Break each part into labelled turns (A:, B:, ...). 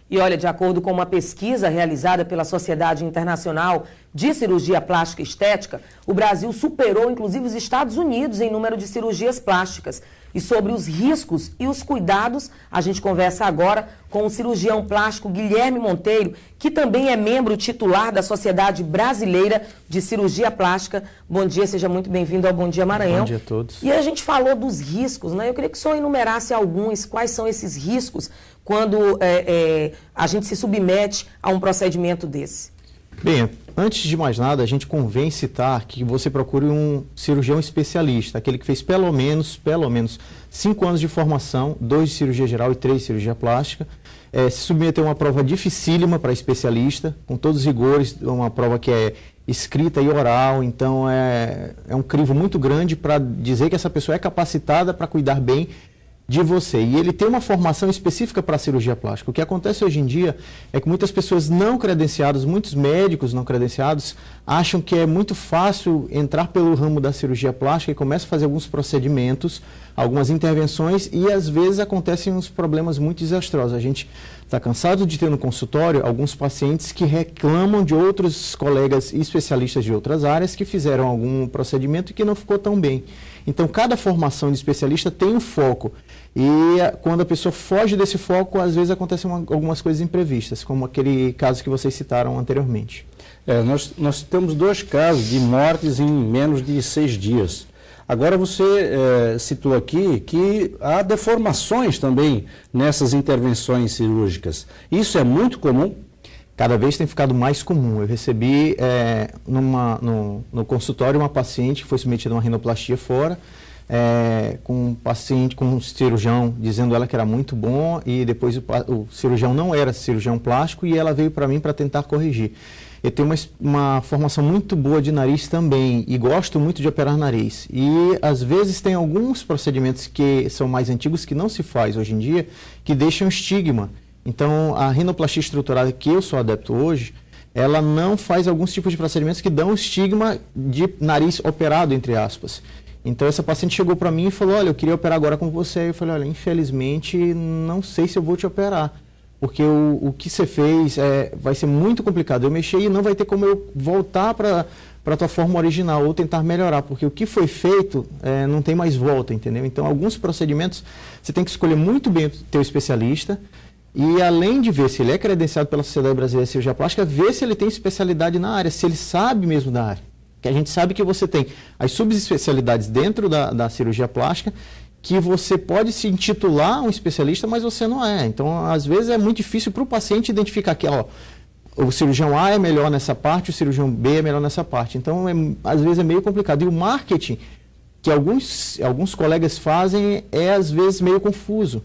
A: E olha, de acordo com uma pesquisa realizada pela Sociedade Internacional de Cirurgia Plástica e Estética, o Brasil superou, inclusive, os Estados Unidos em número de cirurgias plásticas. E sobre os riscos e os cuidados, a gente conversa agora com o cirurgião plástico Guilherme Monteiro, que também é membro titular da Sociedade Brasileira de Cirurgia Plástica. Bom dia, seja muito bem-vindo ao Bom Dia Maranhão.
B: Bom dia a todos.
A: E a gente falou dos riscos, né? Eu queria que o senhor enumerasse alguns, quais são esses riscos quando a gente se submete a um procedimento desse.
B: Bem, antes de mais nada, a gente convém citar que você procure um cirurgião especialista, aquele que fez pelo menos 5 anos de formação, 2 de cirurgia geral e 3 de cirurgia plástica, se submeter a uma prova dificílima para especialista, com todos os rigores, uma prova que é escrita e oral, então é um crivo muito grande para dizer que essa pessoa é capacitada para cuidar bem de você. E ele tem uma formação específica para a cirurgia plástica. O que acontece hoje em dia é que muitas pessoas não credenciadas, muitos médicos não credenciados, acham que é muito fácil entrar pelo ramo da cirurgia plástica e começam a fazer alguns procedimentos, algumas intervenções e às vezes acontecem uns problemas muito desastrosos. A gente está cansado de ter no consultório alguns pacientes que reclamam de outros colegas especialistas de outras áreas que fizeram algum procedimento e que não ficou tão bem. Então, cada formação de especialista tem um foco. E quando a pessoa foge desse foco, às vezes acontecem algumas coisas imprevistas, como aquele caso que vocês citaram anteriormente.
C: Nós temos 2 casos de mortes em menos de 6 dias. Agora você citou aqui que há deformações também nessas intervenções cirúrgicas. Isso é muito comum?
B: Cada vez tem ficado mais comum. Eu recebi no consultório uma paciente que foi submetida a uma rinoplastia fora, com um cirurgião dizendo ela que era muito bom e depois o cirurgião não era cirurgião plástico e ela veio para mim para tentar corrigir. Eu tenho uma formação muito boa de nariz também e gosto muito de operar nariz. E às vezes tem alguns procedimentos que são mais antigos que não se faz hoje em dia que deixam estigma. Então, a rinoplastia estruturada que eu sou adepto hoje, ela não faz alguns tipos de procedimentos que dão estigma de nariz operado, entre aspas. Então, essa paciente chegou para mim e falou, olha, eu queria operar agora com você. Eu falei, olha, infelizmente, não sei se eu vou te operar, porque o que você fez vai ser muito complicado. Eu mexi e não vai ter como eu voltar para a tua forma original ou tentar melhorar, porque o que foi feito não tem mais volta, entendeu? Então, alguns procedimentos, você tem que escolher muito bem o teu especialista, e além de ver se ele é credenciado pela Sociedade Brasileira de Cirurgia Plástica, ver se ele tem especialidade na área, se ele sabe mesmo da área. Que a gente sabe que você tem as subespecialidades dentro da cirurgia plástica, que você pode se intitular um especialista, mas você não é. Então, às vezes é muito difícil para o paciente identificar que o cirurgião A é melhor nessa parte, o cirurgião B é melhor nessa parte. Então, às vezes é meio complicado. E o marketing que alguns colegas fazem às vezes meio confuso.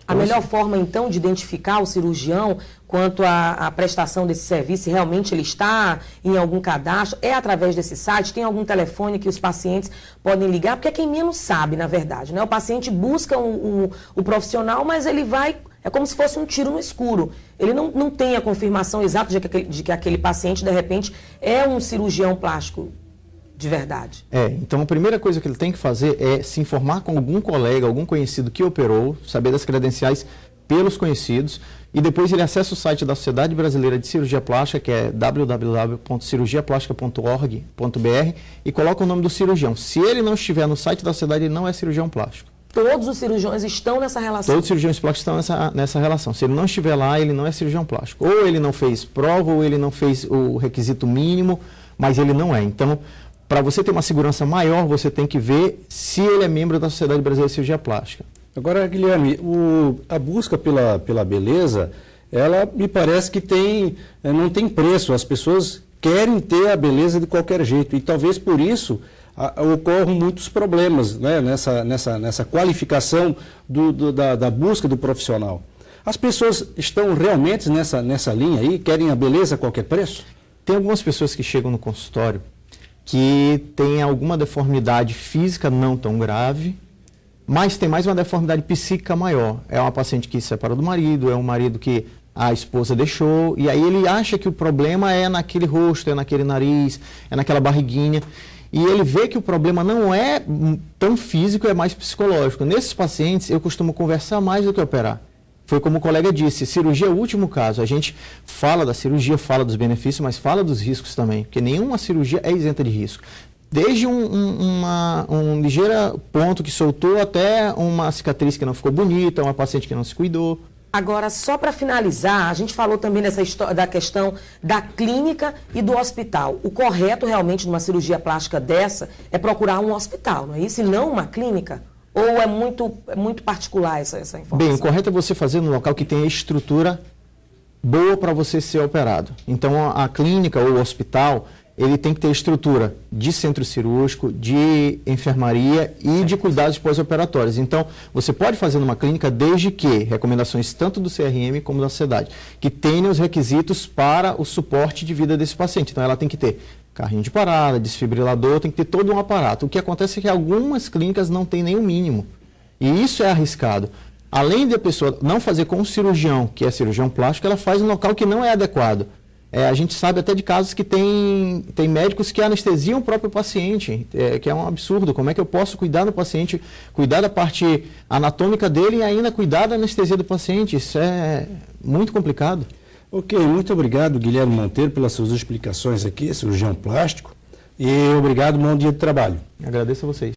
A: A melhor forma, então, de identificar o cirurgião quanto à prestação desse serviço, se realmente ele está em algum cadastro, é através desse site? Tem algum telefone que os pacientes podem ligar? Porque é quem menos sabe, na verdade, né? O paciente busca o profissional, mas ele vai... É como se fosse um tiro no escuro. Ele não tem a confirmação exata de que aquele paciente, de repente, é um cirurgião plástico de verdade.
B: Então a primeira coisa que ele tem que fazer é se informar com algum colega, algum conhecido que operou, saber das credenciais pelos conhecidos e depois ele acessa o site da Sociedade Brasileira de Cirurgia Plástica, que é www.cirurgiaplastica.org.br e coloca o nome do cirurgião. Se ele não estiver no site da sociedade, ele não é cirurgião plástico.
A: Todos os cirurgiões estão nessa relação?
B: Todos os cirurgiões plásticos estão nessa relação. Se ele não estiver lá, ele não é cirurgião plástico. Ou ele não fez prova, ou ele não fez o requisito mínimo, mas ele não é. Então, para você ter uma segurança maior, você tem que ver se ele é membro da Sociedade Brasileira de Cirurgia Plástica.
C: Agora, Guilherme, a busca pela beleza, ela me parece que não tem preço. As pessoas querem ter a beleza de qualquer jeito e talvez por isso ocorram muitos problemas, né, nessa qualificação da busca do profissional. As pessoas estão realmente nessa linha aí, querem a beleza a qualquer preço?
B: Tem algumas pessoas que chegam no consultório que tem alguma deformidade física não tão grave, mas tem mais uma deformidade psíquica maior. É uma paciente que se separou do marido, é um marido que a esposa deixou, e aí ele acha que o problema é naquele rosto, é naquele nariz, é naquela barriguinha, e ele vê que o problema não é tão físico, é mais psicológico. Nesses pacientes, eu costumo conversar mais do que operar. foi como o colega disse, cirurgia é o último caso. A gente fala da cirurgia, fala dos benefícios, mas fala dos riscos também, porque nenhuma cirurgia é isenta de risco. Desde um ligeiro ponto que soltou até uma cicatriz que não ficou bonita, uma paciente que não se cuidou.
A: Agora, só para finalizar, a gente falou também dessa história, da questão da clínica e do hospital. O correto realmente numa cirurgia plástica dessa é procurar um hospital, não é isso? E não uma clínica? Ou é muito particular essa informação?
B: Bem, o correto é você fazer no local que tenha estrutura boa para você ser operado. Então, a clínica ou o hospital, ele tem que ter estrutura de centro cirúrgico, de enfermaria e de cuidados pós-operatórios. Então, você pode fazer numa clínica desde que, recomendações tanto do CRM como da sociedade, que tenha os requisitos para o suporte de vida desse paciente. Então, ela tem que ter carrinho de parada, desfibrilador, tem que ter todo um aparato. O que acontece é que algumas clínicas não têm nem o mínimo. E isso é arriscado. Além de a pessoa não fazer com o cirurgião, que é cirurgião plástico, ela faz em um local que não é adequado. A gente sabe até de casos que tem médicos que anestesiam o próprio paciente, que é um absurdo. Como é que eu posso cuidar do paciente, cuidar da parte anatômica dele e ainda cuidar da anestesia do paciente? Isso é muito complicado.
C: Ok, muito obrigado, Guilherme Monteiro, pelas suas explicações aqui, cirurgião plástico. E obrigado, bom dia de trabalho.
B: Agradeço a vocês.